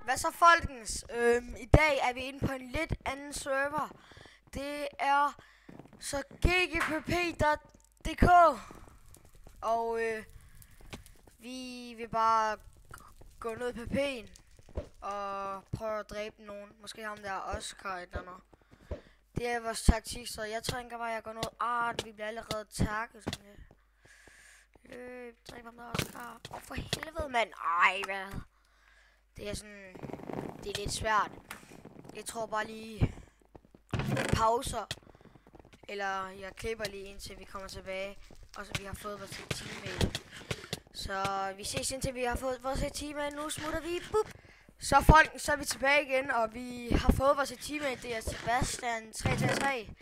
Hvad så, folkens? I dag er vi inde på en lidt anden server. Det er så ggpp.dk. Og vi vil bare gå ned på PP'en og prøve at dræbe nogen. Måske ham der Oscar eller noget. Det er vores taktik, så jeg tænker bare, at jeg går ned. Vi bliver allerede takket sådan lidt. Dræb ham der Oscar. For helvede, mand. Ej, hvad? Det er sådan... Det er lidt svært. Jeg tror bare lige... pauser. Eller jeg klipper lige indtil vi kommer tilbage. Og så vi har fået vores teammate. Så vi ses indtil vi har fået vores teammate. Nu smutter vi. Bup. Så folk, så er vi tilbage igen. Og vi har fået vores teammate. Det er Sebastian 333.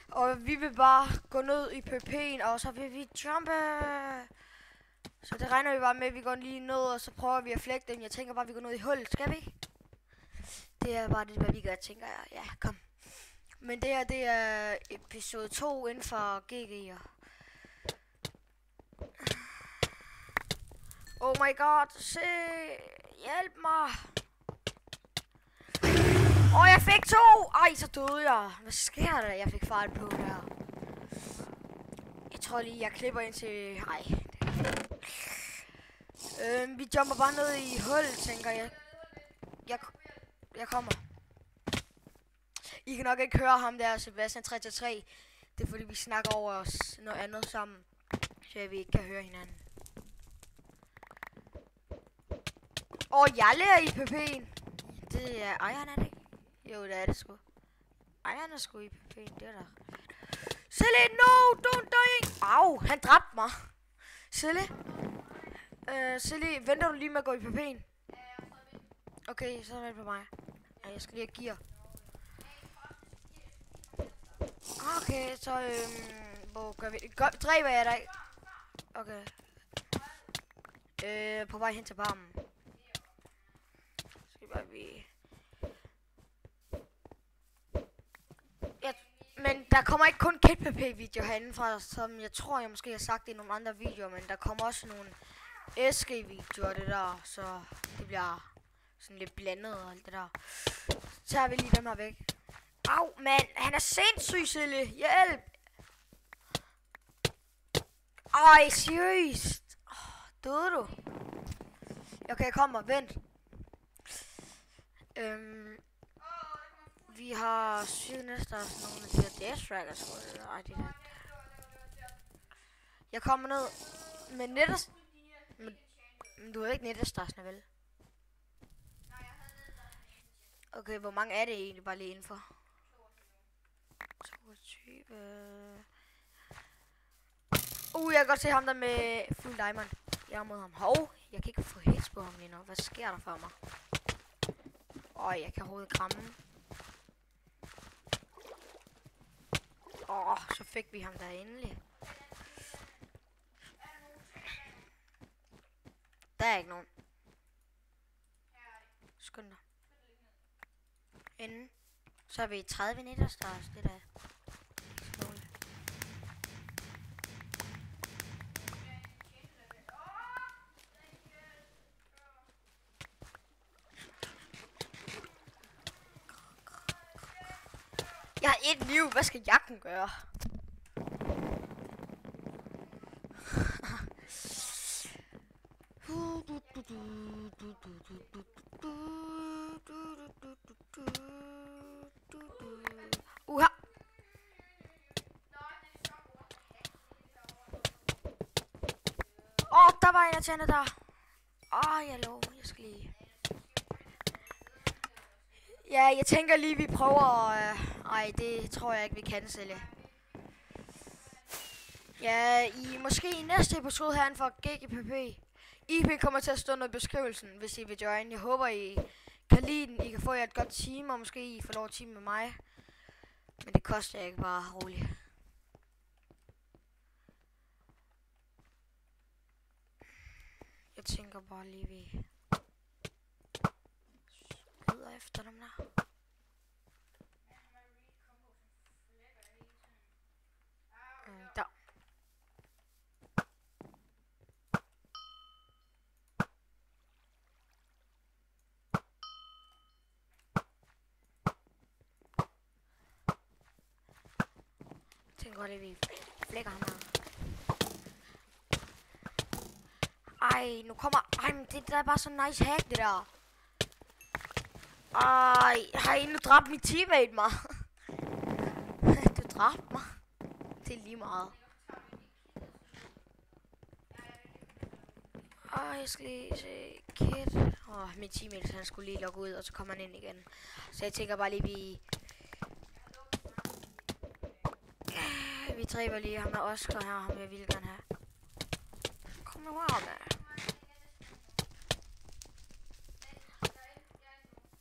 Og vi vil bare gå ned i PP'en. Og så vil vi jumpe. Så det regner vi bare med, at vi går lige ned, og så prøver vi at flægte dem. Jeg tænker bare, at vi går ned i hullet. Skal vi ikke? Det er bare det, hvad vi gør, tænker jeg. Ja, kom. Men det her, det er episode 2 inden for GG'er. Oh my god, se! Hjælp mig! Jeg fik 2! Ej, så døde jeg. Hvad sker der? Jeg fik fart på der. Jeg tror lige, jeg klipper ind til... Ej. Vi jumper bare ned i hullet, tænker jeg. Jeg kommer. I kan nok ikke høre ham der, Sebastian 333. Det er fordi, vi snakker over os noget andet sammen. Så vi ikke kan høre hinanden. Jeg lærer i PP'en. Det er ejeren, er det ikke? Jo, det er det sgu. Ejeren er sgu i PP'en, det er der. Silly, no, don't die! Au, han dræbte mig. Silly? Silly, venter du lige med at gå i PP'en? Okay, så vent på mig. Ja, jeg skal lige have gear. Okay, så hvor gør vi det? Dræber jeg dig? Okay. På vej hen til barmen. Skal bare vi... Ja, men der kommer ikke kun KitPP-videoer herindefra, som jeg tror, jeg måske har sagt i nogle andre videoer, men der kommer også nogle SG-videoer, det der, så det bliver sådan lidt blandet og alt det der. Så tager vi lige dem her væk. Au, mand, han er sindssyg, Sille. Hjælp! Ej, seriøst. Døde du? Okay, jeg kommer, vent. Vi har 7 næste og sådan nogle af de her dash trackers. Ej, det der. Jeg kommer ned med netters. Men du har ikke nettestarsene, vel? Okay, hvor mange er det egentlig bare lige indenfor? 22. Jeg kan godt se ham der med fuld diamond. Jeg er mod ham. Hov, jeg kan ikke få hits på ham lige nu. Hvad sker der for mig? Jeg kan overhovedet kramme. Så fik vi ham der endelig. Der er ikke nogen. Skynd dig. Inden. Så er vi 30 netterstars, det der. Jeg har 1 liv, hvad skal jagten gøre? Der var en af tænderne der. Jeg lover, jeg skal lige. Ja, jeg tænker lige, vi prøver. Det tror jeg ikke, vi kan sælge. Ja, måske i næste episode herinde for GGPP. IP kommer til at stå noget i beskrivelsen, hvis I vil join. Jeg håber, I kan lide den. I kan få jer et godt team, og måske I får lov at team med mig. Men det koster ikke, bare roligt. Jeg tænker bare lige, vi skyder efter dem der. Der. godt lide, vi flækker ham her. Ej, nu kommer... Ej, men det der er bare så nice hack, det der. Ej, har nu dræbt min teammate mig? Du dræbte mig. Det er lige meget. Jeg skal lige se... Kid. Min teammate, han skulle lige logge ud, og så kommer han ind igen. Så jeg tænker bare lige, vi dræber lige ham med Oscar her, ham jeg vil gerne have. Kom nu her, mand.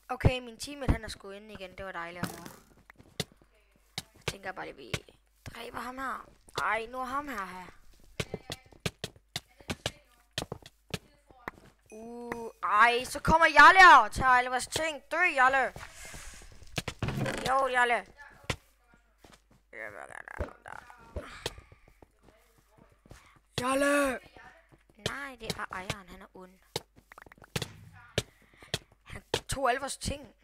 Okay, min teammate, han er sgu inde igen. Det var dejligt at høre. Jeg tænker bare lige, vi dræber ham her. Ej, nu er ham her. Ej, så kommer Jalle og tager alle vores ting. Dø, Jalle. Jo, Jalle. Jalle! Nej, det er bare ejeren, han er ond. Han tog alle vores ting.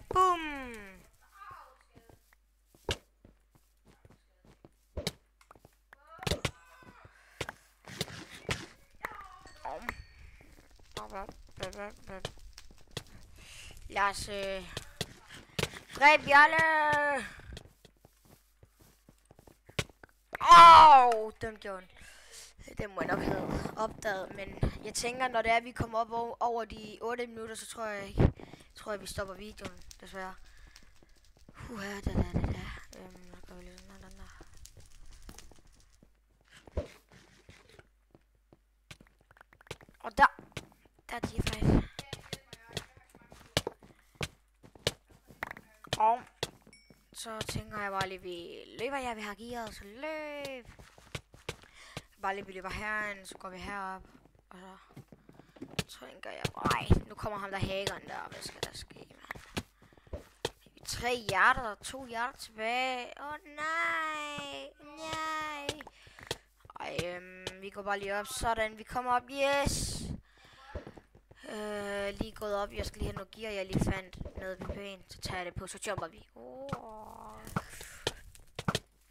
Boom! Lad os dræbe Jalle! Den gjorde det må jeg nok have opdaget, men jeg tænker, når det er, vi kommer op over de 8 minutter, så tror jeg, vi stopper videoen, desværre. Og der er de faktisk. Og så tænker jeg bare lige, vi løber, jeg vil have gearet, så løb. Bare lige, vi løber herind, så går vi herop, og så tænker jeg, nu kommer ham der hackeren der, hvad skal der ske, mand? 3 hjerter og 2 hjerter tilbage, nej. Vi går bare lige op, sådan, vi kommer op, yes. Lige gået op, jeg skal lige have noget gear, jeg lige fandt noget pænt, så tager jeg det på, så jumper vi.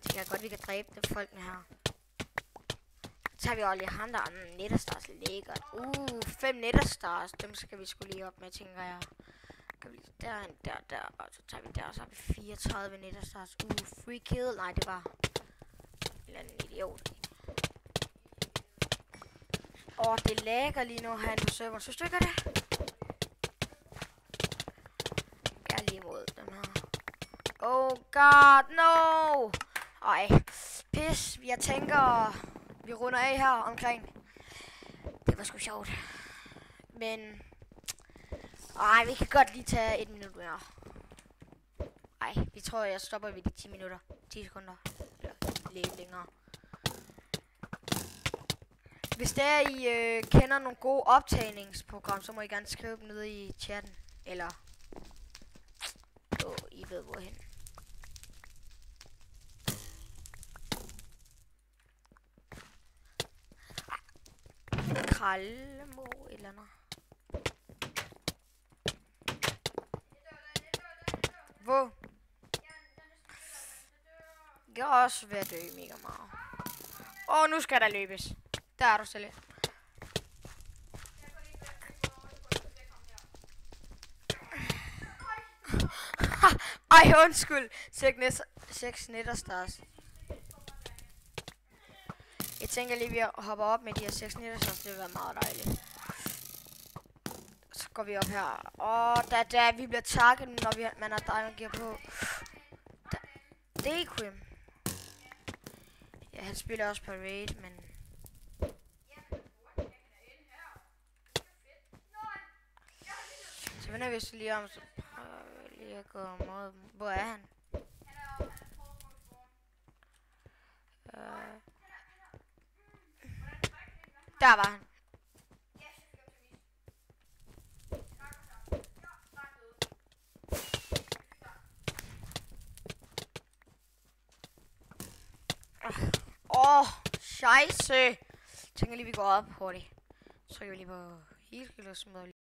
Så jeg godt, vi kan dræbe de folkene her. Så tager vi også lige ham der, Netherstars lækkert. 5 Netherstars, dem skal vi sgu lige op med, tænker jeg. Kan vi der, og så tager vi der, og så har vi 34 Netherstars. Free kill, nej, det var en eller anden idiot. Det lagger lige nu herinde på serveren. Synes du ikke det? Jeg er lige imod dem her. Oh god, no! Ej, pis. Jeg tænker, vi runder af her omkring. Det var sgu sjovt. Men... vi kan godt lige tage 1 minut mere. Vi tror, jeg stopper ved de 10 minutter. 10 sekunder. Eller lidt længere. Hvis der I kender nogle gode optagningsprogram, så må I gerne skrive dem nede i chatten. Eller... I ved hvorhen. Krallemo eller andet. Hvor? Jeg er også ved at dø mega meget. Nu skal der løbes. Der er du stille. Undskyld. 6 Netherstars. Jeg tænker lige, vi hopper op med de her 6 Netherstars. Det vil være meget dejligt. Så går vi op her. Vi bliver takket, når man har Diamond Gear på. Det er Quim. Ja, han spiller også på raid, men... Så vender vi så lige om, så prøver vi lige at gå mod... Hvor er han? Der var han. Scheisse. Tænker lige, vi går op hurtigt. Så trykker vi lige på helt